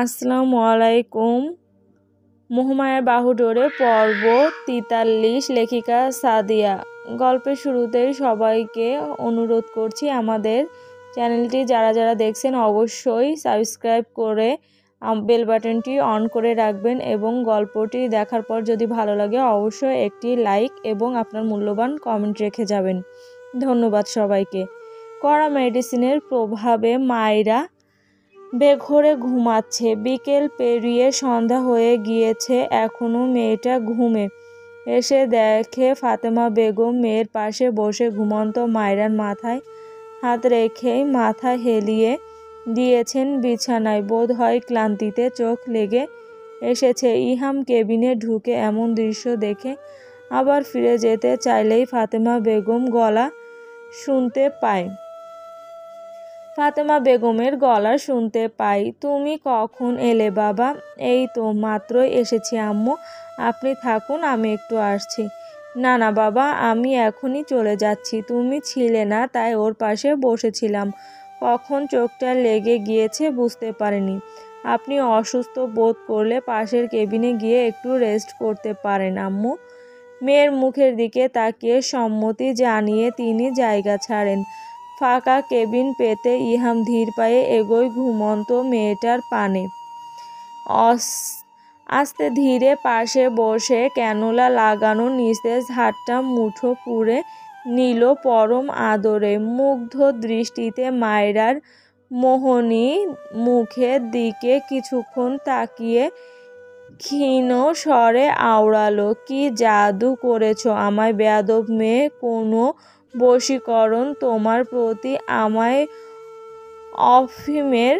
আসসালামু আলাইকুম। মোহমায়ার বাহুডোরে পর্ব ৪৩, লেখিকা সাদিয়া। গল্পের শুরুতেই সবাইকে অনুরোধ করছি, আমাদের চ্যানেলটি যারা যারা দেখছেন অবশ্যই সাবস্ক্রাইব করে বেল বাটনটি অন করে রাখবেন এবং গল্পটি দেখার পর যদি ভালো লাগে অবশ্যই একটি লাইক এবং আপনার মূল্যবান কমেন্ট রেখে যাবেন। ধন্যবাদ সবাইকে। কড়া মেডিসিনের প্রভাবে মায়েরা বেঘোরে ঘুমাচ্ছে। বিকেল পেরিয়ে সন্ধ্যা হয়ে গিয়েছে, এখনো মেয়েটা ঘুমে। এসে দেখে ফাতেমা বেগম মেয়ের পাশে বসে ঘুমন্ত মায়রার মাথায় হাত রেখেই মাথা হেলিয়ে দিয়েছেন বিছানায়। বোধ হয় ক্লান্তিতে চোখ লেগে এসেছে। ইহাম কেবিনে ঢুকে এমন দৃশ্য দেখে আবার ফিরে যেতে চাইলেই ফাতেমা বেগম গলা শুনতে পায়। ফাতেমা বেগমের গলা শুনতে পাই। তুমি কখন এলে বাবা? এই তো মাত্রই এসেছি আম্মু, আপনি থাকুন, আমি একটু আসছি। না না বাবা, আমি এখনই চলে যাচ্ছি। তুমি ছিলে না তাই ওর পাশে বসেছিলাম, কখন চোখটা লেগে গিয়েছে বুঝতে পারিনি। আপনি অসুস্থ বোধ করলে পাশের কেবিনে গিয়ে একটু রেস্ট করতে পারেন আম্মু। মেয়ের মুখের দিকে তাকিয়ে সম্মতি জানিয়ে তিনি জায়গা ছাড়েন। ফাঁকা কেবিন পেতে ইহাম ধীর পায়ে এগোয় ঘুমন্ত মেয়েটার পানে। আস্তে ধীরে পাশে বসে ক্যানোলা লাগানো নিস্তেজ হাতটা মুঠো পুরে নিল পরম আদরে। মুগ্ধ দৃষ্টিতে মায়রার মোহনী মুখের দিকে কিছুক্ষণ তাকিয়ে ক্ষীণ স্বরে আওড়ালো, কি জাদু করেছো আমায় বেয়াদব মেয়ে, কোনো বশীকরণ তোমার প্রতি আমায় আফিমের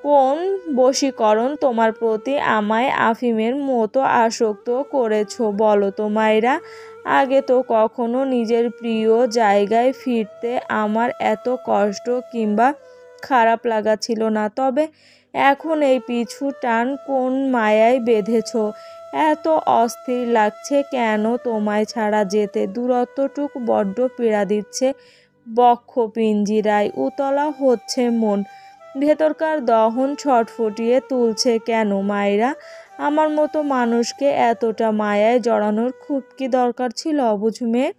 কোন বশীকরণ তোমার প্রতি আমায় আফিমের মতো আসক্ত করেছো বলো তো মায়েরা? আগে তো কখনো নিজের প্রিয় জায়গায় ফিরতে আমার এত কষ্ট কিংবা খারাপ লাগা ছিল না, তবে এখন এই পিছু টান কোন মায়ায় বেঁধেছ? এত অস্থির লাগছে কেন তোমায় ছাড়া যেতে? দূরত্বটুক বড্ড পীড়া দিচ্ছে বক্ষ পিঞ্জিরায়, উতলা হচ্ছে মন, ভেতরকার দহন ছটফটিয়ে তুলছে কেন মায়েরা? আমার মতো মানুষকে এতটা মায়ায় জড়ানোর খুব কি দরকার ছিল অবুঝ মেয়ে?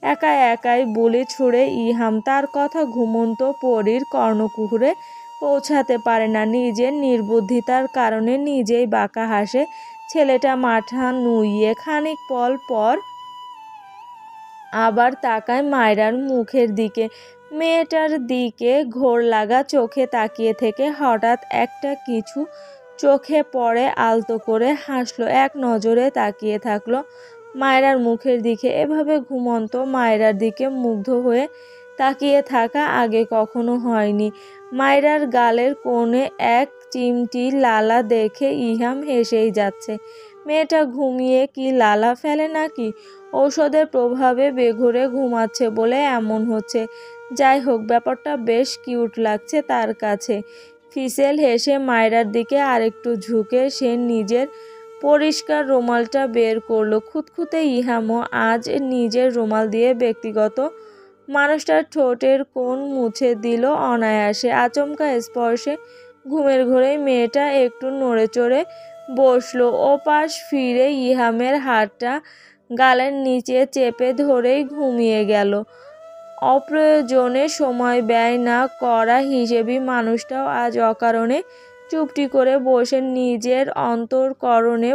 একা একাই বলে ছুড়ে ইহাম তার কথা ঘুমন্ত পরীর কর্ণকুহরে পৌঁছাতে পারে না। নিজের নির্বুদ্ধিতার কারণে নিজেই বাঁকা হাসে। ছেলেটা মাথা নুইয়ে খানিক পর আবার তাকায় মায়রার মুখের দিকে। মেয়েটার দিকে ঘোর লাগা চোখে তাকিয়ে থেকে হঠাৎ একটা কিছু চোখে পড়ে আলতো করে হাসলো। এক নজরে তাকিয়ে থাকলো মায়রার মুখের দিকে। এভাবে ঘুমন্ত মায়রার দিকে মুগ্ধ হয়ে তাকিয়ে থাকা আগে কখনো হয়নি। মায়রার গালের কোণে এক চিমটি লালা দেখে ইহাম হেসেই যাচ্ছে। মেয়েটা ঘুমিয়ে কি লালা ফেলে নাকি? ঔষধের প্রভাবে বেঘোরে ঘুমাচ্ছে বলে এমন হচ্ছে। যাই হোক, ব্যাপারটা বেশ কিউট লাগছে তার কাছে। ফিসেল হেসে মায়রার দিকে আরেকটু ঝুঁকে সে নিজের পরিষ্কার রুমালটা বের করলো। খুঁতখুঁতে ইহামও আজ নিজের রুমাল দিয়ে ব্যক্তিগত মানুষটার ঠোঁটের কোণ মুছে দিল অনায়াসে। আচমকা স্পর্শে ঘুমের ঘোরেই মেয়েটা একটু নড়ে চড়ে বসলো। ওপাশ ফিরে ইহামের হাতটা গালের নিচে চেপে ধরেই ঘুমিয়ে গেল। অপ্রয়োজনে সময় ব্যয় না করা হিসেবে মানুষটাও আজ অকারণে চুপটি করে বসে নিজের অন্তরকরণে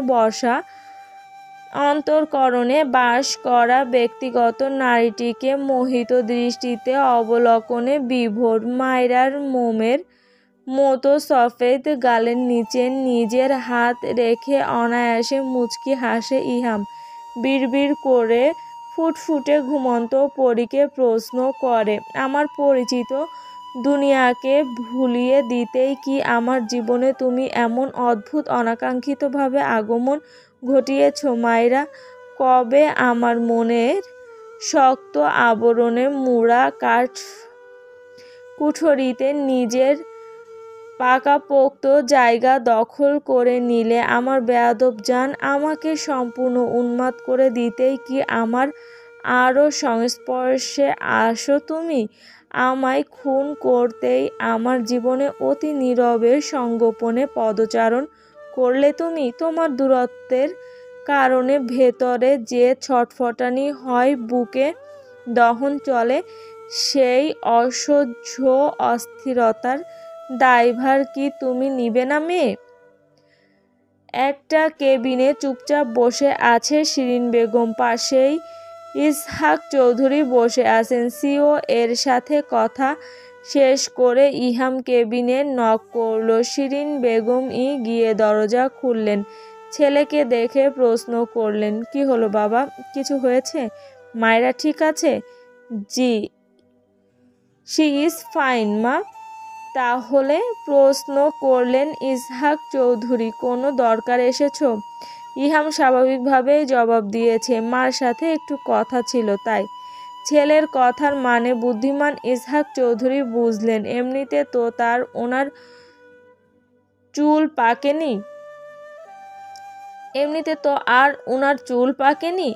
বাস করা ব্যক্তিগত নারীটিকে মোহিত দৃষ্টিতে অবলোকনে বিভোর। মায়রার মোমের মতো সফেদ গালের নিচে নিজের হাত রেখে অনায়াসে মুচকি হাসে ইহাম। বিড়বিড় করে ফুটফুটে ঘুমন্ত পরীকে প্রশ্ন করে, আমার পরিচিত দুনিয়াকে ভুলিয়ে দিতেই কি আমার জীবনে তুমি এমন অদ্ভুত অনাকাঙ্ক্ষিতভাবে আগমন ঘটিয়েছ মায়রা? কবে আমার মনের শক্ত আবরণে মুড়া কাঠ কুঠরিতে নিজের পাকাপোক্ত জায়গা দখল করে নিলে আমার বেয়াদব জান? আমাকে সম্পূর্ণ উন্মাদ করে দিতেই কি আমার আরও সংস্পর্শে আসো তুমি। আমায় খুন করতেই আমার জীবনে অতি নীরবে সংগোপনে পদচারণ করলে তুমি। তোমার দূরত্বের কারণে ভেতরে যে ছটফটানি হয়, বুকে দহন চলে, সেই অসহ্য অস্থিরতার দায়ভার কি তুমি নিবে না মেয়ে? একটা কেবিনে চুপচাপ বসে আছে শিরিন বেগম। পাশেই ইসহাক চৌধুরী বসে আছেন। সিও এর সাথে কথা শেষ করে ইহাম কেবিনে নক করল। শিরিন বেগমই গিয়ে দরজা খুললেন। ছেলেকে দেখে প্রশ্ন করলেন, কি হলো বাবা, কিছু হয়েছে? মায়েরা ঠিক আছে? জি, শি ইজ ফাইন মা। তাহলে প্রশ্ন করলেন ইসহাক চৌধুরী, কোনো দরকার এসেছো? ইহাম স্বাভাবিকভাবেই জবাব দিয়েছে, মার সাথে একটু কথা ছিল তাই। ছেলের কথার মানে বুদ্ধিমান ইসহাক চৌধুরী বুঝলেন। এমনিতে তো ওনার চুল পাকেনি।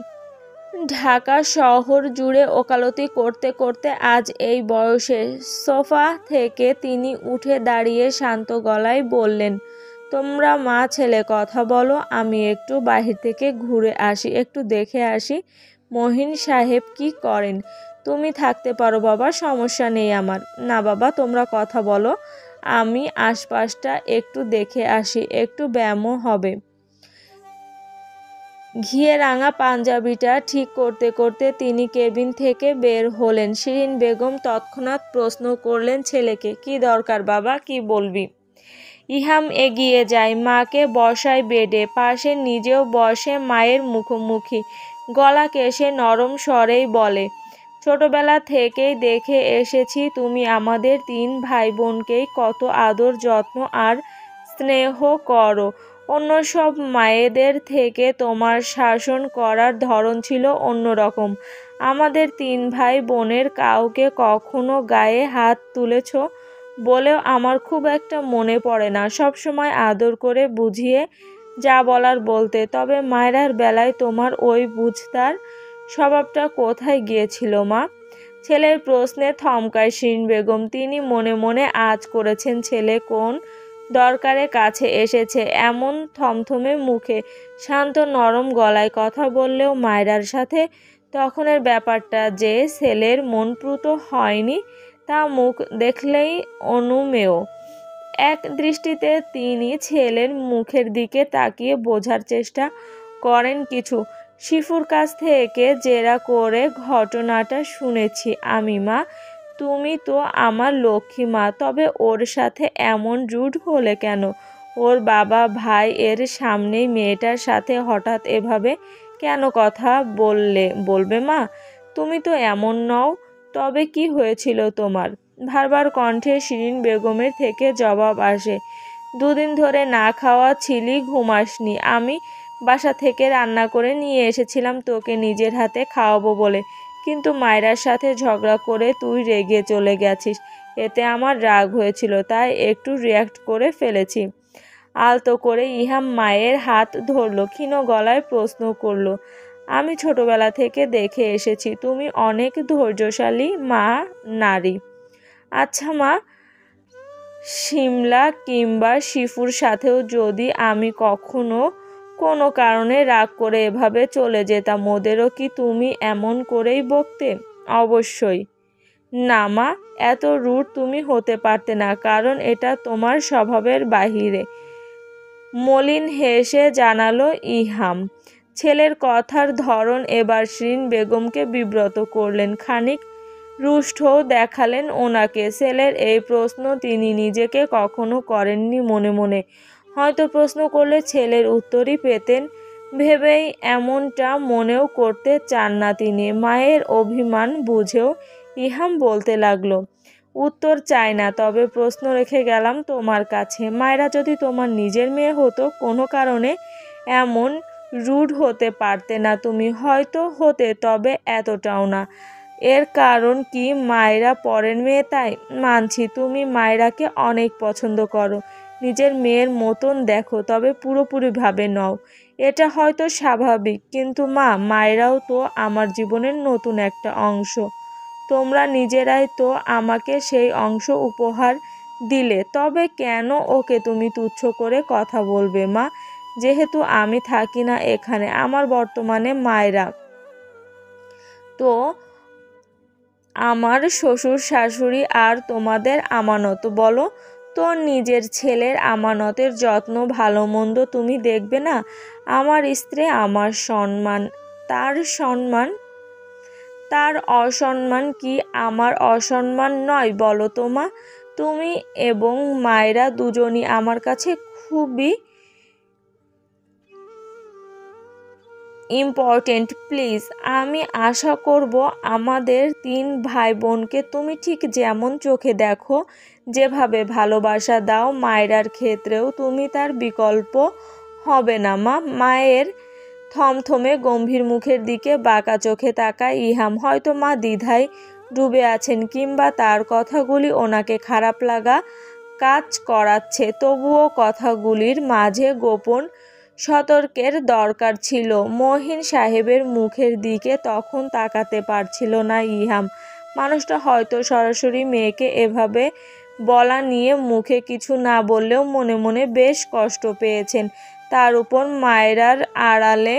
ঢাকা শহর জুড়ে ওকালতি করতে করতে আজ এই বয়সে। সোফা থেকে তিনি উঠে দাঁড়িয়ে শান্ত গলায় বললেন, তোমরা মা ছেলে কথা বলো, আমি একটু বাহির থেকে ঘুরে আসি, একটু দেখে আসি মহিন সাহেব কি করেন। তুমি থাকতে পারো বাবা, সমস্যা নেই আমার। না বাবা, তোমরা কথা বলো, আমি আশপাশটা একটু দেখে আসি, একটু ব্যায়ামও হবে। ঘিয়ে রাঙা পাঞ্জাবিটা ঠিক করতে করতে তিনি কেবিন থেকে বের হলেন। শিরিন বেগম তৎক্ষণাৎ প্রশ্ন করলেন ছেলেকে, কি দরকার বাবা, কি বলবি? ইহাম এগিয়ে যায়, মাকে বসায় বেডে, পাশে নিজেও বসে মায়ের মুখোমুখি। গলা কেশে নরম স্বরেই বলে, ছোটবেলা থেকেই দেখে এসেছি তুমি আমাদের 3 ভাই বোনকেই কত আদর যত্ন আর স্নেহ করো। অন্য সব মায়েদের থেকে তোমার শাসন করার ধরন ছিল অন্যরকম। আমাদের 3 ভাই বোনের কাউকে কখনো গায়ে হাত তুলেছ বলেও আমার খুব একটা মনে পড়ে না। সবসময় আদর করে বুঝিয়ে যা বলার বলতে। তবে মায়েরার বেলায় তোমার ওই বুঝতার স্বভাবটা কোথায় গিয়েছিল মা? ছেলের প্রশ্নে থমকায় শিরিন বেগম। তিনি মনে মনে আঁচ করেছেন ছেলে কোন দরকারে কাছে এসেছে। এমন থমথমে মুখে শান্ত নরম গলায় কথা বললেও মায়েরার সাথে তখনের ব্যাপারটা যে ছেলের মনপ্রুত হয়নি তা মুখ দেখলেই অনুমেয়। এক দৃষ্টিতে তিনি ছেলের মুখের দিকে তাকিয়ে বোঝার চেষ্টা করেন কিছু। শিফুর কাছ থেকে জেরা করে ঘটনাটা শুনেছি আমি মা। তুমি তো আমার লক্ষ্মী মা, তবে ওর সাথে এমন রুড হলে কেন? ওর বাবা ভাই এর সামনেই মেয়েটার সাথে হঠাৎ এভাবে কেন কথা বলবে মা? তুমি তো এমন নও। তবে কি হয়েছিল তোমার? বারবার কণ্ঠে শিরিন বেগমের থেকে জবাব আসে, 2 দিন ধরে না খাওয়া ছিলি, ঘুমাসনি। আমি বাসা থেকে রান্না করে নিয়ে এসেছিলাম তোকে নিজের হাতে খাওয়াবো বলে, কিন্তু মায়েরার সাথে ঝগড়া করে তুই রেগে চলে গেছিস। এতে আমার রাগ হয়েছিল, তাই একটু রিয়াক্ট করে ফেলেছি। আলতো করে ইহাম মায়ের হাত ধরল, ক্ষীণ গলায় প্রশ্ন করল, আমি ছোটবেলা থেকে দেখে এসেছি তুমি অনেক ধৈর্যশালী নারী। আচ্ছা মা, শিমলা কিংবা শিফুর সাথেও যদি আমি কখনো কোনো কারণে রাগ করে এভাবে চলে যেতাম, ওদেরও কি তুমি এমন করেই বকতে? অবশ্যই না মা, এত রুড তুমি হতে পারতে না, কারণ এটা তোমার স্বভাবের বাহিরে। মলিন হেসে জানালো ইহাম। ছেলের কথার ধরন এবার শিরিন বেগমকে বিব্রত করলেন। খানিক রুষ্টও দেখালেন ওনাকে। ছেলের এই প্রশ্ন তিনি নিজেকে কখনো করেননি মনে মনে। হয়তো প্রশ্ন করলে ছেলের উত্তরই পেতেন ভেবেই এমনটা মনেও করতে চান না তিনি। মায়ের অভিমান বুঝেও ইহাম বলতে লাগলো, উত্তর চাই না, তবে প্রশ্ন রেখে গেলাম তোমার কাছে। মায়েরা যদি তোমার নিজের মেয়ে হতো, কোনো কারণে এমন রুড হতে পারতে না তুমি। হয়তো হতে, তবে এতটাও না। এর কারণ কি মায়েরা পরের মেয়ে তাই? মানছি তুমি মায়েরাকে অনেক পছন্দ করো, নিজের মেয়ের মতন দেখো, তবে পুরোপুরিভাবে নও। এটা হয়তো স্বাভাবিক, কিন্তু মা, মায়েরাও তো আমার জীবনের নতুন একটা অংশ। তোমরা নিজেরাই তো আমাকে সেই অংশ উপহার দিলে, তবে কেন ওকে তুমি তুচ্ছ করে কথা বলবে মা? যেহেতু আমি থাকি না এখানে, আমার বর্তমানে মায়েরা তো আমার শ্বশুর শাশুড়ি আর তোমাদের আমানত। বলো তো, নিজের ছেলের আমানতের যত্ন ভালো মন্দ তুমি দেখবে না? আমার স্ত্রী, আমার সম্মান, তার সম্মান, তার অসম্মান কি আমার অসম্মান নয় বলো তো মা? তুমি এবং মায়েরা দুজনই আমার কাছে খুবই ইম্পর্টেন্ট। প্লিজ, আমি আশা করব আমাদের 3 ভাই বোনকে তুমি ঠিক যেমন চোখে দেখো, যেভাবে ভালোবাসা দাও, মায়েরার ক্ষেত্রেও তুমি তার বিকল্প হবে না মা। মায়ের থমথমে গম্ভীর মুখের দিকে বাঁকা চোখে তাকায় ইহাম। হয়তো মা দ্বিধায় ডুবে আছেন, কিংবা তার কথাগুলি ওনাকে খারাপ লাগা কাজ করাচ্ছে, তবুও কথাগুলির মাঝে গোপন সতর্কের দরকার ছিল। মহিন সাহেবের মুখের দিকে তখন তাকাতে পারছিল না ইহাম। মানুষটা হয়তো সরাসরি মেয়েকে এভাবে বলা নিয়ে মুখে কিছু না বললেও মনে মনে বেশ কষ্ট পেয়েছেন। তার উপর মায়েরার আড়ালে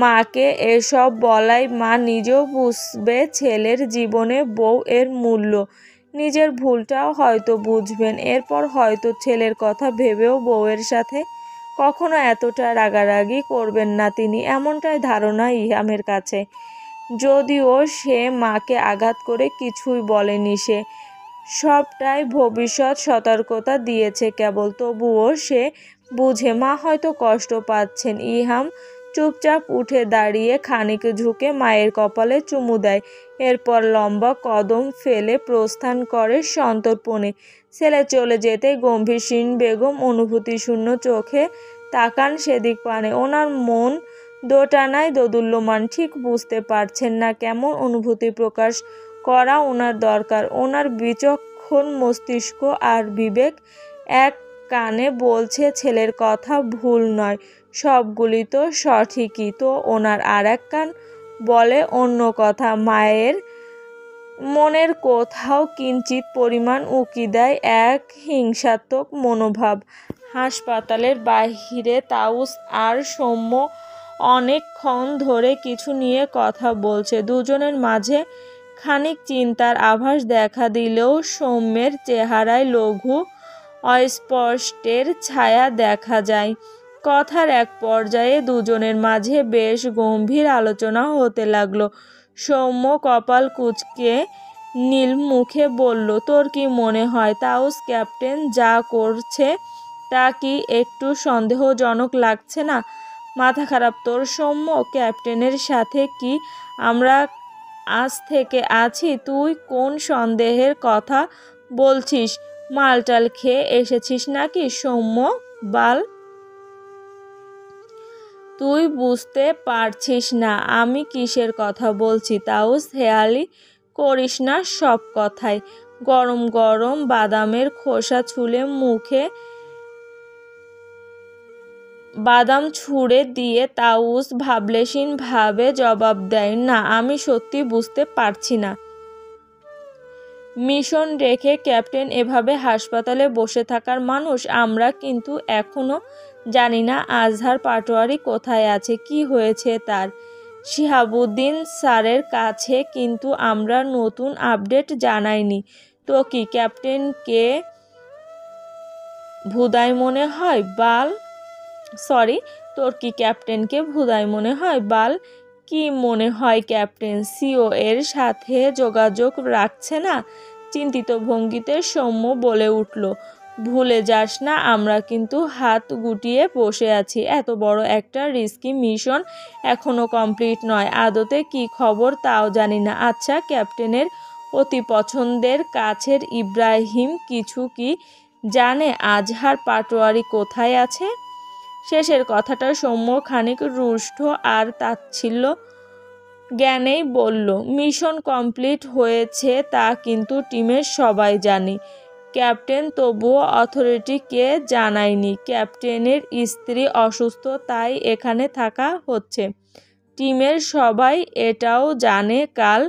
মাকে এসব বলাই মা নিজেও বুঝবে ছেলের জীবনে বউ এর মূল্য। নিজের ভুলটাও হয়তো বুঝবেন। এরপর হয়তো ছেলের কথা ভেবেও বউয়ের সাথে কখনো এতটা রাগারাগি করবেন না তিনি, এমনটাই ধারণা ইহামের কাছে। যদিও সে মাকে আঘাত করে কিছুই বলেনি, সে সবটাই ভবিষ্যৎ সতর্কতা দিয়েছে কেবল। তবুও সে বুঝে মা হয়তো কষ্ট পাচ্ছেন। ইহাম চুপচাপ উঠে দাঁড়িয়ে খানিক ঝুঁকে মায়ের কপালে চুমু দেয়। এরপর লম্বা কদম ফেলে প্রস্থান করে সন্তর্পণে। ছেলে চলে যেতে গম্ভীরসীন বেগম অনুভূতিশূন্য চোখে তাকান সেদিক পানে। ওনার মন দোটানায় দোদুল্যমান, ঠিক বুঝতে পারছেন না কেমন অনুভূতি প্রকাশ করা ওনার দরকার। ওনার বিচক্ষণ মস্তিষ্ক আর বিবেক এক কানে বলছে ছেলের কথা ভুল নয়, সবগুলি তো সঠিকই। তো ওনার আর এক কান বলে অন্য কথা। মায়ের মনের কোথাও কিঞ্চিত পরিমাণ উকি দেয় এক হিংসাত্মক মনোভাব। হাসপাতালের বাহিরে তাউস আর সৌম্য অনেকক্ষণ ধরে কিছু নিয়ে কথা বলছে। দুজনের মাঝে খানিক চিন্তার আভাস দেখা দিলেও সৌম্যের চেহারায় লঘু অস্পষ্টের ছায়া দেখা যায়। কথার এক পর্যায়ে দুজনের মাঝে বেশ গম্ভীর আলোচনা হতে লাগলো। সৌম্য কপাল কুঁচকে নীল মুখে বলল, তোর কি মনে হয় তাউস ক্যাপ্টেন যা করছে তা কি একটু সন্দেহজনক লাগছে না? মাথা খারাপ তোর সৌম্য? ক্যাপ্টেনের সাথে কি আমরা আজ থেকে আছি? তুই কোন সন্দেহের কথা বলছিস? মালটাল খেয়ে এসেছিস নাকি সৌম্য? বাল, তুই বুঝতে পারছিস না আমি কিসের কথা বলছি? তাউস, হেয়ালি করিস না সব কথাই। গরম গরম বাদামের খোসা ছুলে মুখে বাদাম ছুঁড়ে দিয়ে তাউস ভাবলেশীন ভাবে জবাব দেয়, না, আমি সত্যি বুঝতে পারছি না। মিশন রেখে ক্যাপ্টেন এভাবে হাসপাতালে বসে থাকার মানুষ? আমরা কিন্তু এখনো জানি না আজহার পাটোয়ারি কোথায় আছে, কি হয়েছে তার। শিহাবুদ্দিন স্যারের কাছে কিন্তু আমরা নতুন আপডেট জানাইনি। তো কি ক্যাপ্টেনকে ভুদাই মনে হয় বাল? সরি, তোর কি ক্যাপ্টেনকে ভুদাই মনে হয় বাল? কি মনে হয় ক্যাপ্টেন সিও এর সাথে যোগাযোগ রাখছে না? চিন্তিত ভঙ্গিতে সৌম্য বলে উঠল, ভুলে যাস না আমরা কিন্তু হাত গুটিয়ে বসে আছি। এত বড় একটা রিস্কি মিশন এখনো কমপ্লিট নয়। আদতে কি খবর তাও জানি না। আচ্ছা, ক্যাপ্টেনের অতি পছন্দের কাছের ইব্রাহিম কিছু কি জানে আজহার পাটোয়ারি কোথায় আছে? শেষের কথাটা সৌম্য খানিক রুষ্ট আর তাচ্ছিল্য জ্ঞানেই বলল, মিশন কমপ্লিট হয়েছে তা কিন্তু টিমের সবাই জানে। ক্যাপ্টেন তবুও অথরিটিকে জানায়নি। ক্যাপ্টেনের স্ত্রী অসুস্থ, তাই এখানে থাকা হচ্ছে। টিমের সবাই এটাও জানে। কাল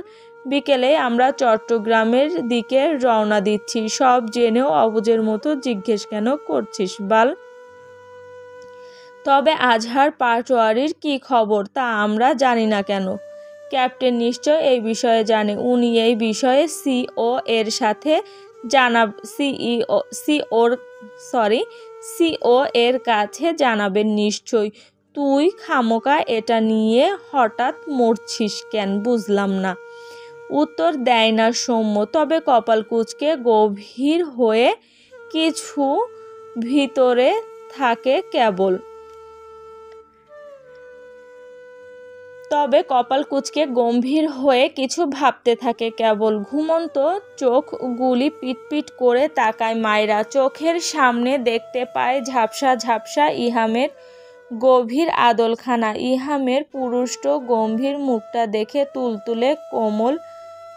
বিকেলে আমরা চট্টগ্রামের দিকে রওনা দিচ্ছি। সব জেনেও অবুঝের মতো জিজ্ঞেস কেন করছিস বাল? তবে আজহার পাটোয়ারির কি খবর তা আমরা জানি না কেন? ক্যাপ্টেন নিশ্চয় এই বিষয়ে জানে। উনি এই বিষয়ে সিও এর কাছে জানাবেন নিশ্চয়। তুই খামোকা এটা নিয়ে হঠাৎ মরছিস কেন বুঝলাম না। উত্তর দেয় না সৌম্য, তবে কপাল কুঁচকে গম্ভীর হয়ে কিছু ভিতরে থাকে কেবল। কিছু ভাবতে থাকে কেবল। ঘুমন্ত চোখগুলি পিটপিট করে তাকায় মায়রা। চোখের সামনে দেখতে পায় ঝাপসা ঝাপসা ইহামের গভীর আদলখানা। ইহামের পুরুষ্ট গম্ভীর মুখটা দেখে তুলতুলে কোমল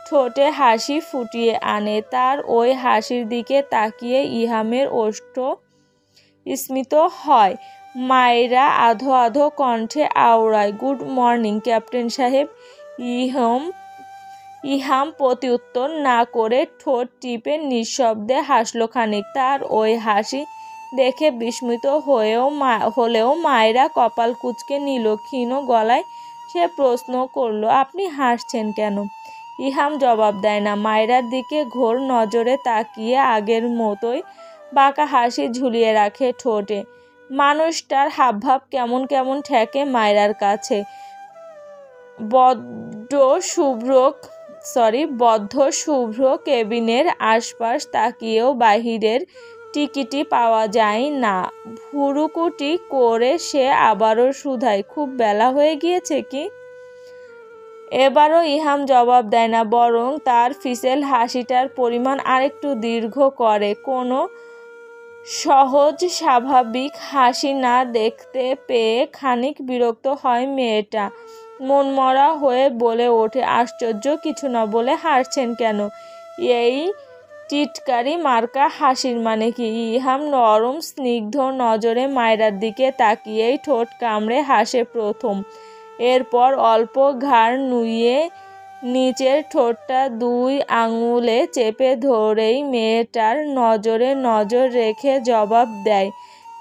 ঠোঁটে হাসি ফুটিয়ে আনে। তার ওই হাসির দিকে তাকিয়ে ইহামের ওষ্ঠ স্মিত হয়। মায়রা আধো আধো কণ্ঠে আওড়ায়, গুড মর্নিং ক্যাপ্টেন সাহেব। ইহাম প্রত্যুত্তর না করে ঠোঁট টিপে নিঃশব্দে হাসলো খানিক। তার ওই হাসি দেখে বিস্মিত হলেও মায়রা কপাল কুঁচকে নিল। ক্ষীণ গলায় সে প্রশ্ন করলো, আপনি হাসছেন কেন? ইহাম জবাব দেয় না। মায়রার দিকে ঘোর নজরে তাকিয়ে আগের মতোই বাঁকা হাসি ঝুলিয়ে রাখে ঠোঁটে। মানুষটার হাবভাব কেমন কেমন ঠেকে মায়রার কাছে। বদ্ধ শুভ্র কেবিনের আশপাশ তাকিয়েও বাহিরের টিকিটি পাওয়া যায় না। ভুরুকুটি করে সে আবারও শুধায়, খুব বেলা হয়ে গিয়েছে কি? এবারও ইহাম জবাব দেয় না, বরং তার ফিসেল হাসিটার পরিমাণ আরেকটু দীর্ঘ করে। কোনো সহজ স্বাভাবিক হাসি না দেখতে পেয়ে খানিক বিরক্ত হয় মেয়েটা। মনমরা হয়ে বলে ওঠে, আশ্চর্য, কিছু না বলে হাসছেন কেন? এই টিটকারি মার্কা হাসির মানে কি? ইহাম নরম স্নিগ্ধ নজরে মায়রার দিকে তাকিয়েই ঠোঁট কামড়ে হাসে প্রথম। এরপর অল্প ঘাড় নুইয়ে নিচের ঠোঁটটা দুই আঙুলে চেপে ধরেই মেয়েটার নজরে নজর রেখে জবাব দেয়,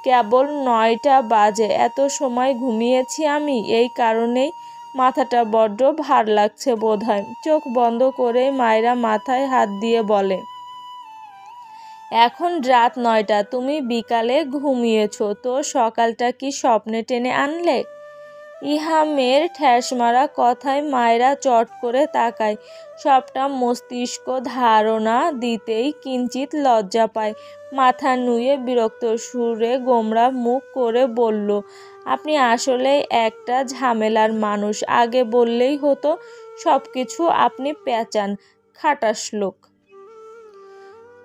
কেবল 9টা বাজে। এত সময় ঘুমিয়েছি আমি, এই কারণেই মাথাটা বড্ড ভার লাগছে বোধহয়। চোখ বন্ধ করে মায়রা মাথায় হাত দিয়ে বলে, এখন রাত 9টা, তুমি বিকালে ঘুমিয়েছ তো সকালটা কি স্বপ্নে টেনে আনলে? ইহামের ঠ্যাসমারা কথায় মায়রা চট করে তাকায়। সবটা মস্তিষ্ক ধারণা দিতেই কিঞ্চিত লজ্জা পায়। মাথা নুয়ে বিরক্ত সুরে গোমরা মুখ করে বলল, আপনি আসলেই একটা ঝামেলার মানুষ। আগে বললেই হতো। সব কিছু আপনি পেঁচান, খাটাস লোক।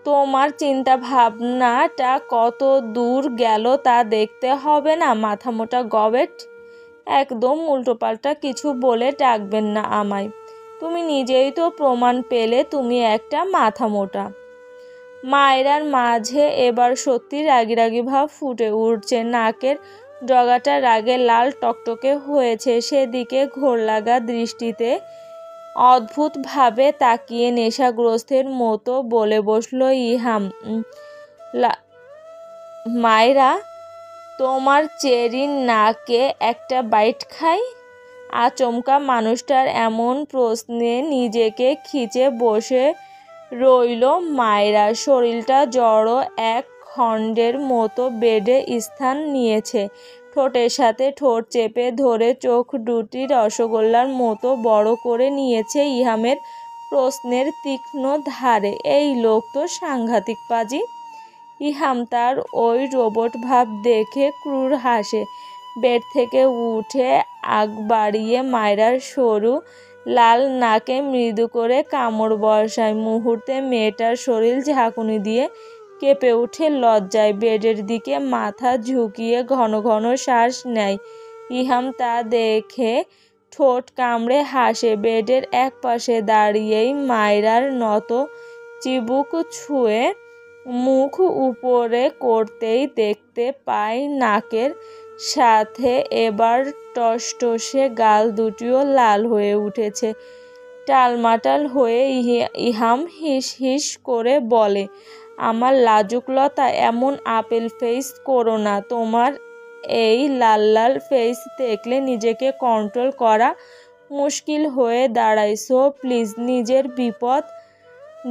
তোমার চিন্তা ভাবনাটা কত দূর গেল তা দেখতে হবে না, মাথামোটা গবেট? একদম উল্টোপাল্টা কিছু বলে ডাকবেন না আমায়। তুমি নিজেই তো প্রমাণ পেলে তুমি একটা মাথামোটা। মায়রার মাঝে এবার সত্যি রাগি রাগি ভাব ফুটে উঠছে। নাকের ডগাটা রাগে লাল টকটকে হয়েছে। সেদিকে ঘোর লাগা দৃষ্টিতে অদ্ভুতভাবে তাকিয়ে নেশাগ্রস্তের মতো বলে বসল ইহাম, মায়রা, তোমার চেরির নাকে একটা বাইট খাই? আচমকা মানুষটার এমন প্রশ্নে নিজেকে খিচে বসে রইল মায়রা। শরীরটা জড়ো এক খণ্ডের মতো বেডে স্থান নিয়েছে। ঠোঁটের সাথে ঠোঁট চেপে ধরে চোখ দুটি রসগোল্লার মতো বড় করে নিয়েছে ইহামের প্রশ্নের তীক্ষ্ণ ধারে। এই লোক তো সাংঘাতিক পাজি। ইহাম তার ওই রোবট ভাব দেখে ক্রূর হাসে। বেড থেকে উঠে আগ বাড়িয়ে মায়রার সরু লাল নাকে মৃদু করে কামড় বসায়। মুহূর্তে মেয়েটার শরীর ঝাঁকুনি দিয়ে কেঁপে ওঠে লজ্জায়। বেডের দিকে মাথা ঝুঁকিয়ে ঘন ঘন শ্বাস নেয়। ইহাম তা দেখে ঠোঁট কামড়ে হাসে। বেডের এক পাশে দাঁড়িয়েই মায়রার নত চিবুক ছুঁয়ে মুখ উপরে করতেই দেখতে পাই নাকের সাথে এবার টসটসে গাল দুটিও লাল হয়ে উঠেছে। টালমাটাল হয়ে ইহাম হিস হিস করে বলে, আমার লাজুকলতা, এমন আপেল ফেস করো না। তোমার এই লাল লাল ফেস দেখলে নিজেকে কন্ট্রোল করা মুশকিল হয়ে দাঁড়ায়। সো প্লিজ নিজের বিপদ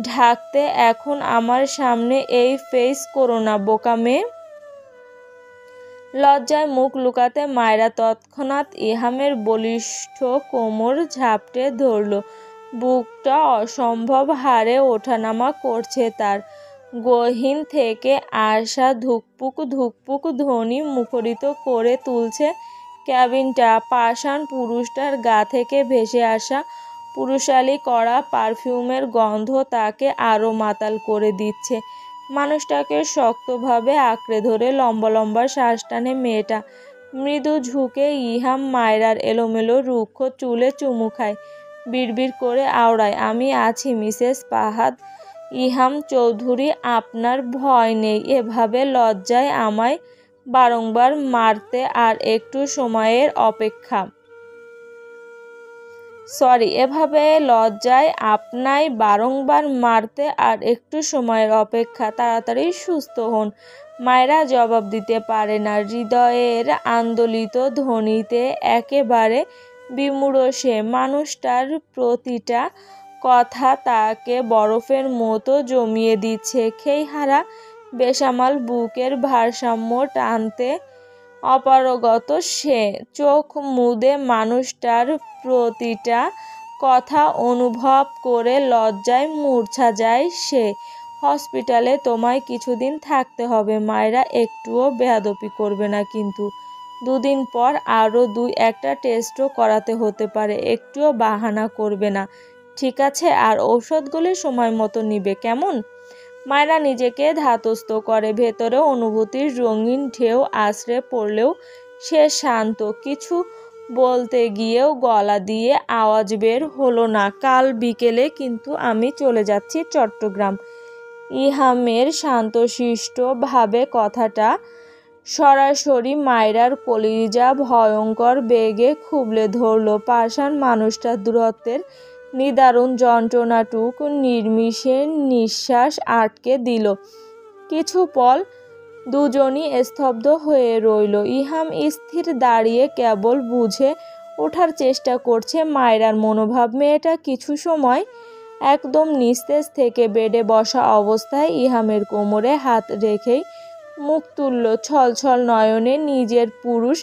ঢাকতে এখন আমার সামনে এই ফেস করো না বোকা মেয়ে। লজ্জায় মুখ লুকাতে মায়েরা তৎক্ষণাৎ ইহামের বলিষ্ঠ কোমর ঝাপটে ধরল। বুকটা অসম্ভব হারে ওঠানামা করছে তার। গহীন থেকে আসা ধুকপুক ধুকপুক ধ্বনি মুখরিত করে তুলছে ক্যাবিনটা। পাষাণ পুরুষটার গা থেকে ভেসে আসা পুরুষালী করা পারফিউমের গন্ধ তাকে আরও মাতাল করে দিচ্ছে। মানুষটাকে শক্তভাবে আঁকড়ে ধরে লম্বা লম্বা শ্বাস টানে মেয়েটা। মৃদু ঝুঁকে ইহাম মায়রার এলোমেলো রুক্ষ চুলে চুমু খায়, বিড়বিড় করে আওড়ায়, আমি আছি মিসেস ফাহাদ ইহাম চৌধুরী, আপনার ভয় নেই এভাবে লজ্জায় আমায় বারংবার মারতে আর একটু সময়ের অপেক্ষা। এভাবে লজ্জায় আপনায় বারংবার মারতে আর একটু সময়ের অপেক্ষা। তাড়াতাড়ি সুস্থ হন। মায়েরা জবাব দিতে পারে না। হৃদয়ের আন্দোলিত ধ্বনিতে একেবারে বিমূঢ় সে। মানুষটার প্রতিটা কথা তাকে বরফের মতো জমিয়ে দিচ্ছে। খেইহারা বেসামাল বুকের ভারসাম্য টানতে অপারগত সে। চোখ মুদে মানুষটার প্রতিটা কথা অনুভব করে লজ্জায় মূর্ছা যায় সে। হসপিটালে তোমায় কিছুদিন থাকতে হবে মায়েরা, একটুও বেয়াদবি করবে না কিন্তু। দুদিন পর আরও 2-1টা টেস্টও করাতে হতে পারে, একটুও বাহানা করবে না, ঠিক আছে? আর ঔষধগুলি সময় মতো নিবে, কেমন? মায়েরা নিজেকে ধাতস্থ করে। ভেতরে অনুভূতির রঙিন ঢেউ আছড়ে পড়লেও সে শান্ত। কিছু বলতে গিয়েও গলা দিয়ে আওয়াজ বের হলো না। কাল বিকেলে কিন্তু আমি চলে যাচ্ছি চট্টগ্রাম। ইহামের শান্তশিষ্ট ভাবে কথাটা সরাসরি মায়রার কলিজা ভয়ঙ্কর বেগে খুবলে ধরল। পাষাণ মানুষটা দূরত্বের নিদারুণ যন্ত্রণাটুক নির্মিষে নিঃশ্বাস আটকে দিল। কিছু পল দুজনই স্তব্ধ হয়ে রইল। ইহাম স্থির দাঁড়িয়ে কেবল বুঝে ওঠার চেষ্টা করছে মায়রার মনোভাব। মেয়েটা কিছু সময় একদম নিস্তেজ থেকে বেডে বসা অবস্থায় ইহামের কোমরে হাত রেখেই মুখ তুলল। ছলছল নয়নে নিজের পুরুষ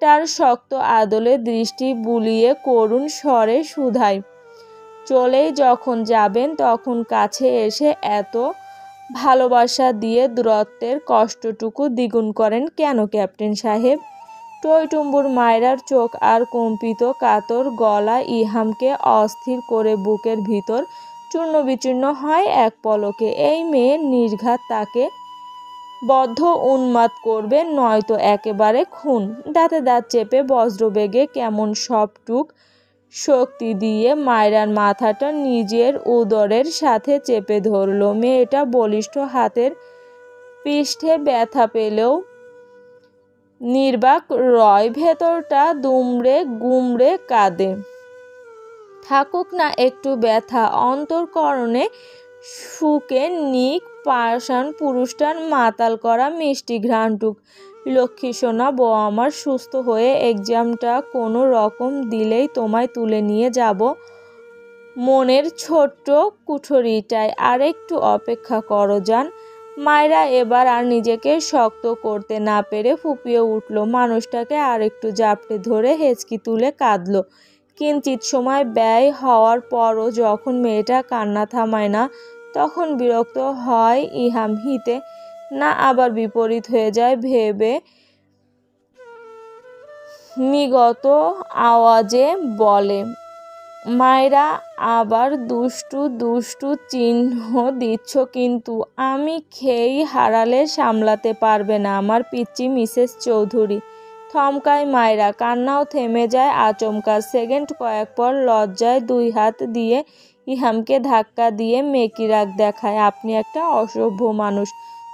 তার শক্ত আদলে দৃষ্টি বুলিয়ে করুণ স্বরে শুধায়, চলেই যখন যাবেন তখন কাছে এসে এত ভালোবাসা দিয়ে দূরত্বের কষ্টটুকু দ্বিগুণ করেন কেন ক্যাপ্টেন সাহেব? টইটুম্বুর মায়রার চোখ আর কম্পিত কাতর গলা ইহামকে অস্থির করে বুকের ভিতর চূর্ণ বিচূর্ণ হয় এক পলকে। এই মেয়ে নির্ঘাত তাকে বদ্ধ উন্মাদ করবে, নয়তো একেবারে খুন। দাঁতে দাঁত চেপে বজ্রবেগে কেমন সবটুক শক্তি দিয়ে মায়রার মাথাটা নিজের উদরের সাথে চেপে ধরল। মেয়েটা বলিষ্ঠ হাতের পৃষ্ঠে ব্যথা পেলেও নির্বাক রয়। ভেতরটা দুমড়ে গুমড়ে কাঁদে। থাকুক না একটু ব্যথা, অন্তঃকরণে শুকে নিক পাষাণ পুরুষটার মাতাল করা মিষ্টি ঘ্রাণটুক। লক্ষ্মী সোনা বউ আমার, সুস্থ হয়ে এক্সামটা কোনো রকম দিলেই তোমায় তুলে নিয়ে যাব মনের ছোট্ট কুঠরিটায়। আর একটু অপেক্ষা করো জান। মায়রা এবার আর নিজেকে শক্ত করতে না পেরে ফুপিয়ে উঠল। মানুষটাকে আর একটু জাপটে ধরে হেঁচকি তুলে কাঁদল। কিঞ্চিত সময় ব্যয় হওয়ার পরও যখন মেয়েটা কান্না থামায় না, তখন বিরক্ত হয় ইহাম। হিতে না আবার বিপরীত হয়ে যায় ভেবে নিগত আওয়াজে বলে, মায়রা আবার দুষ্টু দুষ্টু চিহ্ন দিচ্ছ কিন্তু। আমি খেই হারালে সামলাতে পারবে না আমার পিচ্চি মিসেস চৌধুরী। থমকায় মায়রা, কান্নাও থেমে যায় আচমকা। সেকেন্ড কয়েক পর লজ্জায় 2 হাত দিয়ে ইহামকে ধাক্কা দিয়ে মেকি রাগ দেখায়। আপনি একটা অসভ্য মানুষ,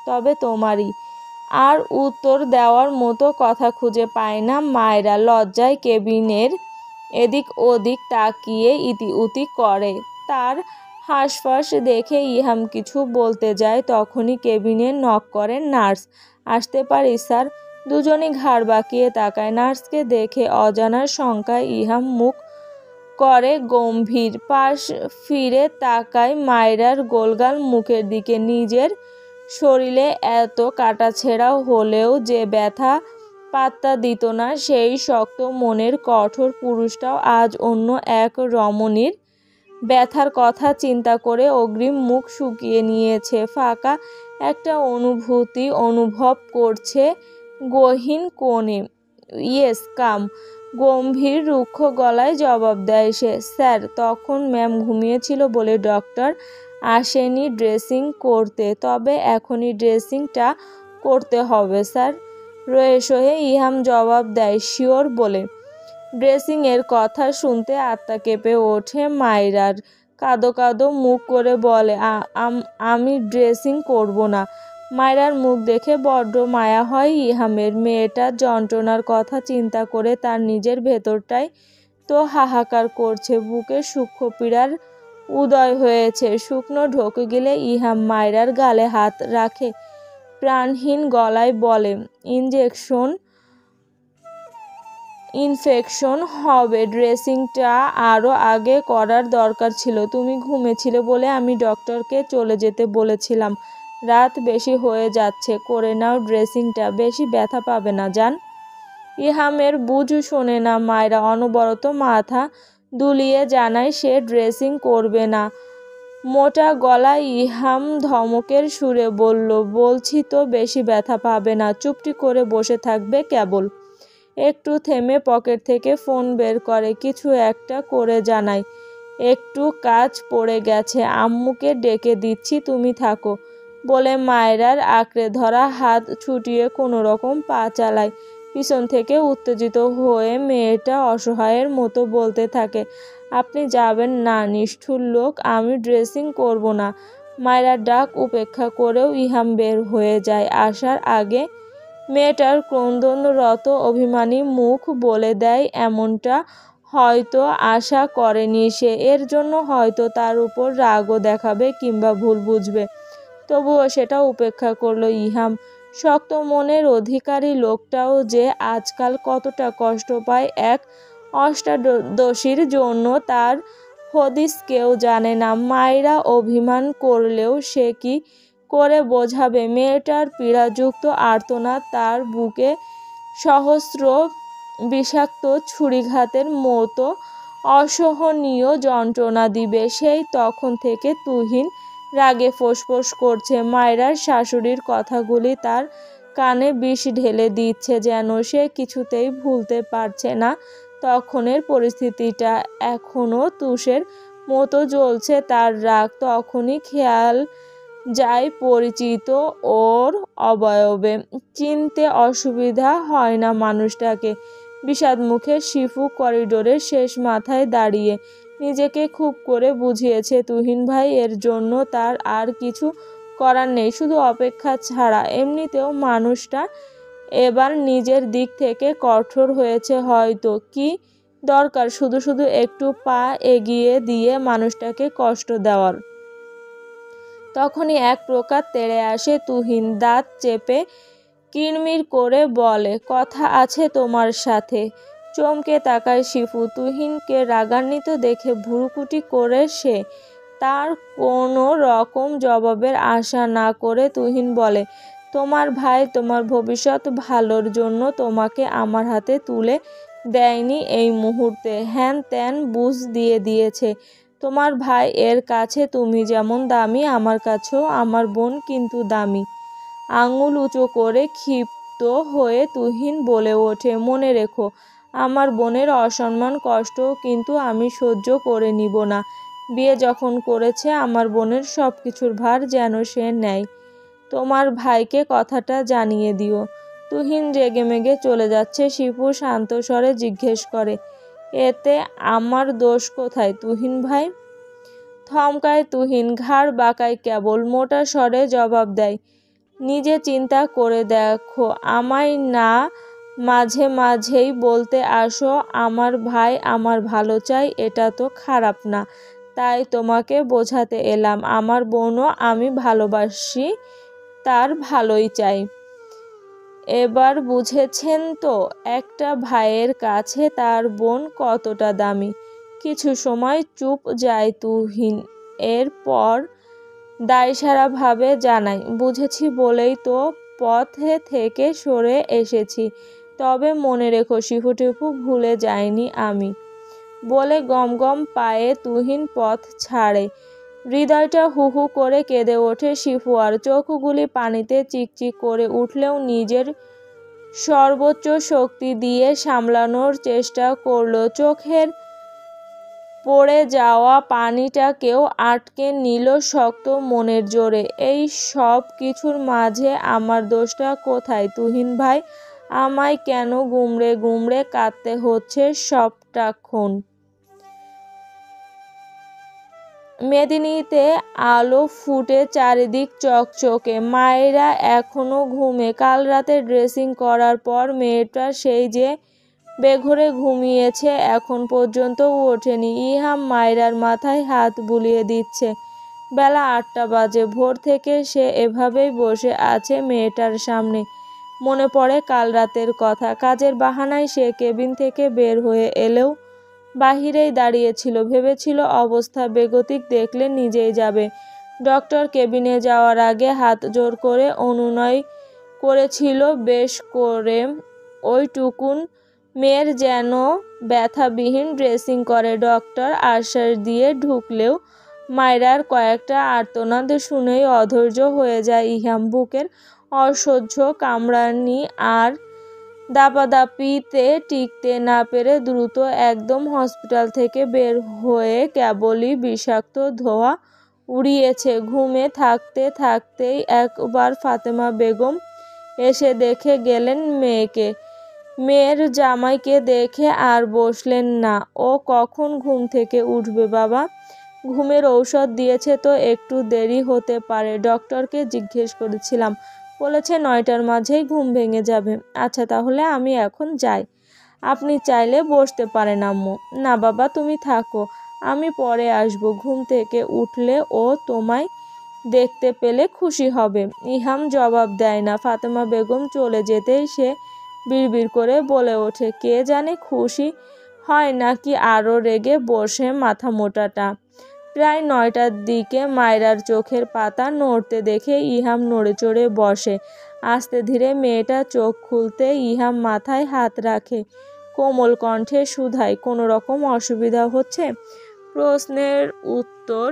তবে তোমারই। আর উত্তর দেওয়ার মতো কথা খুঁজে পায় না মায়রা। লজ্জায় কেবিনের এদিক ওদিক তাকিয়ে ইতিউতি করে। তার হাঁসফাঁস দেখে ইহাম কিছু বলতে যায়, তখনই কেবিনে নক করে নার্স। আসতে পারি স্যার? দুজনই ঘাড় বাঁকিয়ে তাকায়। নার্সকে দেখে অজানার শঙ্কায় ইহাম মুখ করে গম্ভীর। পাশ ফিরে তাকায় মায়রার গোলগাল মুখের দিকে। নিজের শরীরে এত কাটাছেঁড়া হলেও যে ব্যথা পাত্তা দিত না সেই শক্ত মনের কঠোর পুরুষটাও আজ অন্য এক রমণীর ব্যথার কথা চিন্তা করে অগ্রিম মুখ শুকিয়ে নিয়েছে। ফাঁকা একটা অনুভূতি অনুভব করছে গহীন কোণে। ইয়েস কাম, গম্ভীর রুক্ষ গলায় জবাব দেয় সে। স্যার, তখন ম্যাম ঘুমিয়েছিল বলে ডক্টর আসেনি ড্রেসিং করতে, তবে এখনই ড্রেসিংটা করতে হবে স্যার। রয়ে সহে ইহাম জবাব দেয় শিওর বলে। ড্রেসিংয়ের কথা শুনতে আত্মা কেঁপে ওঠে মায়রার। কাঁদো কাঁদো মুখ করে বলে, আমি ড্রেসিং করব না। মায়রার মুখ দেখে বড্ড মায়া হয় ইহামের। মেয়েটার যন্ত্রণার কথা চিন্তা করে তার নিজের ভেতরটাই তো হাহাকার করছে। বুকে সূক্ষ্ম পীড়ার উদয় হয়েছে। শুকনো ঢোকে গেলে ইহাম মায়রার গালে হাত রাখে, প্রাণহীন গলায় বলে, ইনফেকশন হবে। ড্রেসিংটা আরও আগে করার দরকার ছিল। তুমি ঘুমেছিলে বলে আমি ডক্টরকে চলে যেতে বলেছিলাম। রাত বেশি হয়ে যাচ্ছে, করে নাও ড্রেসিংটা, বেশি ব্যথা পাবে না জান। ইহামের বুঝ শোনে না মায়রা অনবরত মাথা দুলিয়ে জানায় সে ড্রেসিং করবে না। মোটা গলায় ইহাম ধমকের সুরে বলল, বলছি তো বেশি ব্যথা পাবে না, চুপটি করে বসে থাকবে কেবল। একটু থেমে পকেট থেকে ফোন বের করে কিছু একটা করে জানায়, একটু কাজ পড়ে গেছে, আম্মুকে ডেকে দিচ্ছি, তুমি থাকো বলে মায়রার আঁকড়ে ধরা হাত ছুটিয়ে কোনো রকম পা চালায়। পিছন থেকে উত্তেজিত হয়ে মেয়েটা অসহায়ের মতো বলতে থাকে, আপনি যাবেন না নিষ্ঠুর লোক, আমি ড্রেসিং করব না। মায়রার ডাক উপেক্ষা করেও ইহাম বের হয়ে যায়। আসার আগে মেয়েটার ক্রন্দনরত অভিমানী মুখ বলে দেয় এমনটা হয়তো আশা করেনি সে। এর জন্য হয়তো তার উপর রাগও দেখাবে কিংবা ভুল বুঝবে। তবুও সেটা উপেক্ষা করল ইহাম। শক্ত মনের অধিকারী লোকটাও যে আজকাল কতটা কষ্ট পায় এক অষ্টাদশীর জন্য তার হদিস কেউ জানে না। মায়রা অভিমান করলেও সে কি করে বোঝাবে? মেয়েটার পীড়াযুক্ত আর্তনাদ তার বুকে সহস্র বিষাক্ত ছুরিঘাতের মতো অসহনীয় যন্ত্রণা দিবে। সেই তখন থেকে তুহিন রাগে ফোঁসফোঁস করছে। মায়রার শাশুড়ির কথাগুলি তার কানে বিষ ঢেলে দিচ্ছে, যেন সে কিছুতেই ভুলতে পারছে না তখনের পরিস্থিতিটা। এখনও তুষের মতো জ্বলছে তার রাগ। তখনই খেয়াল যায় পরিচিত ওর অবয়বে। চিনতে অসুবিধা হয় না মানুষটাকে। বিষাদ মুখে শিফু করিডোরের শেষ মাথায় দাঁড়িয়ে নিজেকে খুব করে বুঝিয়েছে তুহিন ভাই, এর জন্য তার আর কিছু করার নেই, শুধু অপেক্ষা ছাড়া। এমনিতেও মানুষটা এবার নিজের দিক থেকে কঠোর হয়েছে হয়তো। কি দরকার শুধু শুধু একটু পা এগিয়ে দিয়ে মানুষটাকে কষ্ট দেওয়ার? তখনই এক প্রকার তেড়ে আসে তুহিন। দাঁত চেপে কিরমির করে বলে, কথা আছে তোমার সাথে। চমকে তাকায় শিফু। তুহিনকে রাগান্বিত দেখে ভ্রুকুটি করে সে। তার কোনো রকম জবাবের আশা না করে তুহিন বলে, তোমার ভাই তোমার ভবিষ্যৎ ভালোর জন্য তোমাকে আমার হাতে তুলে দেয়নি এই মুহূর্তে, হ্যান ত্যান বুঝ দিয়ে দিয়েছে। তোমার ভাই এর কাছে তুমি যেমন দামি, আমার কাছেও আমার বোন কিন্তু দামি। আঙুল উঁচু করে ক্ষিপ্ত হয়ে তুহিন বলে ওঠে, মনে রেখো, আমার বোনের অসম্মান কষ্ট কিন্তু আমি সহ্য করে নিব না। বিয়ে যখন করেছে আমার বোনের সব কিছুর ভার যেন সে নেয়। তোমার ভাইকে কথাটা জানিয়ে দিও। তুহিন রেগেমেগে চলে যাচ্ছে। শিপু শান্ত স্বরে জিজ্ঞেস করে, এতে আমার দোষ কোথায় তুহিন ভাই? থমকায় তুহিন, ঘাড় বাঁকায় কেবল, মোটা স্বরে জবাব দেয়, নিজে চিন্তা করে দেখো, আমায় না মাঝে মাঝেই বলতে আসো আমার ভাই আমার ভালো চাই, এটা তো খারাপ না, তাই তোমাকে বোঝাতে এলাম, আমার বোনও আমি ভালোবাসি, তার ভালোই চাই। এবার বুঝেছেন তো একটা ভাইয়ের কাছে তার বোন কতটা দামি। কিছু সময় চুপ যায় তুহিন, এরপর দায়সারাভাবে জানায়, বুঝেছি বলেই তো পথে থেকে সরে এসেছি, তবে মনে রেখো শিফু-টিফু ভুলে যাইনি আমি। বলে গমগম পায়ে তুহিন পথ ছাড়ে। হৃদয়টা হু হু করে কেঁদে ওঠে শিফুয়ার, চোখগুলি পানিতে চিকচিক করে উঠলেও নিজের সর্বোচ্চ শক্তি দিয়ে সামলানোর চেষ্টা করলো। চোখের পড়ে যাওয়া পানিটাকেও আটকে নিল শক্ত মনের জোরে। এই সব কিছুর মাঝে আমার দোষটা কোথায় তুহিন ভাই? আমায় কেন গুমড়ে গুমড়ে কাঁদতে হচ্ছে সবটাক্ষণ? মেদিনীতে আলো ফুটে চারিদিক চকচকে। মায়েরা এখনো ঘুমে। কাল রাতে ড্রেসিং করার পর মেয়েটা সেই যে বেঘরে ঘুমিয়েছে, এখন পর্যন্তও ওঠেনি। ইহাম মায়রার মাথায় হাত বুলিয়ে দিচ্ছে। বেলা 8টা বাজে। ভোর থেকে সে এভাবেই বসে আছে মেয়েটার সামনে। মনে পড়ে কাল রাতের কথা। কাজের বাহানায় সে কেবিন থেকে বের হয়ে এলেও বাহিরেই দাঁড়িয়েছিল। ভেবেছিল অবস্থা বেগতিক দেখলে নিজেই যাবে। ডক্টর কেবিনে যাওয়ার আগে হাত জোর করে অনুনয় করেছিল বেশ করে ওইটুকুন মেয়ের যেন ব্যথাবিহীন ড্রেসিং করে। ডক্টর আশ্বাস দিয়ে ঢুকলেও মায়রার কয়েকটা আর্তনাদ শুনেই অধৈর্য হয়ে যায় ইহাম। বুকের অসহ্য কামড়ানি আর দাপাদাপিতে টিকতে না পেরে দ্রুত একদম হসপিটাল থেকে বের হয়ে কেবলই বিষাক্ত ধোঁয়া উড়িয়েছে। ঘুমে থাকতে থাকতেই একবার ফাতেমা বেগম এসে দেখে গেলেন মেয়েকে। মেয়ের জামাইকে দেখে আর বসলেন না। ও কখন ঘুম থেকে উঠবে বাবা? ঘুমের ঔষধ দিয়েছে তো একটু দেরি হতে পারে। ডক্টরকে জিজ্ঞেস করেছিলাম, বলেছে 9টার মাঝেই ঘুম ভেঙে যাবে। আচ্ছা তাহলে আমি এখন যাই। আপনি চাইলে বসতে পারেন আম্মু। না বাবা তুমি থাকো, আমি পরে আসবো। ঘুম থেকে উঠলে ও তোমায় দেখতে পেলে খুশি হবে। ইহাম জবাব দেয় না। ফাতেমা বেগম চলে যেতেই সে বিড়বিড় করে বলে ওঠে, কে জানে খুশি হয় নাকি আরও রেগে বসে মাথা মোটাটা। প্রায় 9টার দিকে মায়রার চোখের পাতা নড়তে দেখে ইহাম নড়ে চড়ে বসে। আস্তে ধীরে মেয়েটা চোখ খুলতে ইহাম মাথায় হাত রাখে। কোমল কণ্ঠে শুধায়, কোনো রকম অসুবিধা হচ্ছে? প্রশ্নের উত্তর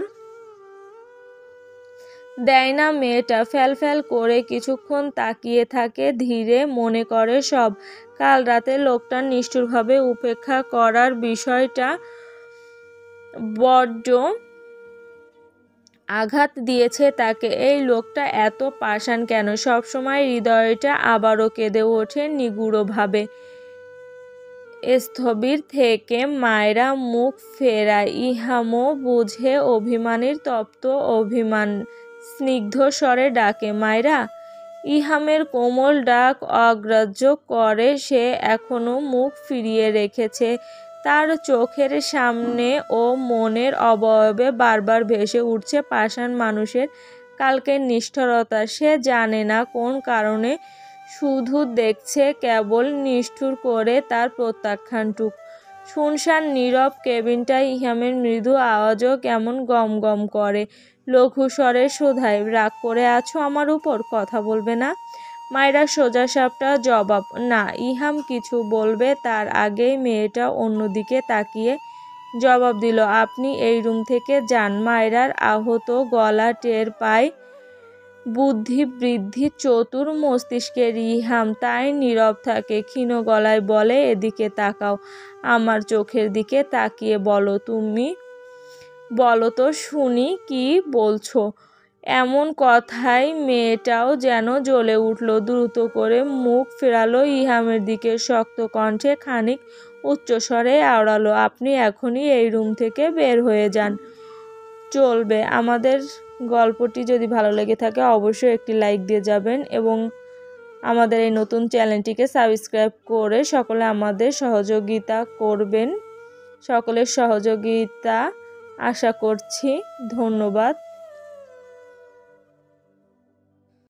দেয় না মেয়েটা। ফ্যাল ফ্যাল করে কিছুক্ষণ তাকিয়ে থাকে। ধীরে মনে করে সব। কাল রাতে লোকটার নিষ্ঠুরভাবে উপেক্ষা করার বিষয়টা বড্ড আঘাত দিয়েছে তাকে। এই লোকটা এত পাষাণ কেন? সবসময় হৃদয়টা আবারও কেঁদে ওঠে নিগুড়ভাবে। স্থবির থেকে মায়রা মুখ ফেরায়। ইহামও বুঝে অভিমানীর তপ্ত অভিমান। স্নিগ্ধ স্বরে ডাকে, মায়রা। ইহামের কোমল ডাক অগ্রাহ্য করে সে এখনো মুখ ফিরিয়ে রেখেছে। তার চোখের সামনে ও মনের অবয়বে বারবার ভেসে উঠছে পাষাণ মানুষের কালকের নিষ্ঠুরতা। সে জানে না কোন কারণে, শুধু দেখছে কেবল নিষ্ঠুর করে তার প্রত্যাখ্যানটুক। শুনশান নীরব কেবিনটায় ইহামের মৃদু আওয়াজও কেমন গম গম করে। লঘু স্বরে শোধায়, রাগ করে আছো আমার উপর? কথা বলবে না? মায়রা সোজাসাপটা জবাব না। ইহাম কিছু বলবে তার আগেই মেয়েটা অন্যদিকে তাকিয়ে জবাব দিল, আপনি এই রুম থেকে যান। মায়রার আহত গলা টের পায় বুদ্ধিবৃদ্ধি চতুর মস্তিষ্কের ইহাম, তাই নীরব থাকে। ক্ষীণ গলায় বলে, এদিকে তাকাও। আমার চোখের দিকে তাকিয়ে বলো, তুমি বলো তো শুনি কি বলছো। এমন কথায় মেয়েটাও যেন জ্বলে উঠল। দ্রুত করে মুখ ফেরালো ইহামের দিকে। শক্ত কণ্ঠে খানিক উচ্চস্বরে আওড়ালো, আপনি এখনই এই রুম থেকে বের হয়ে যান। চলবে। আমাদের গল্পটি যদি ভালো লেগে থাকে অবশ্যই একটি লাইক দিয়ে যাবেন এবং আমাদের এই নতুন চ্যানেলটিকে সাবস্ক্রাইব করে সকলে আমাদের সহযোগিতা করবেন। সকলের সহযোগিতা আশা করছি। ধন্যবাদ।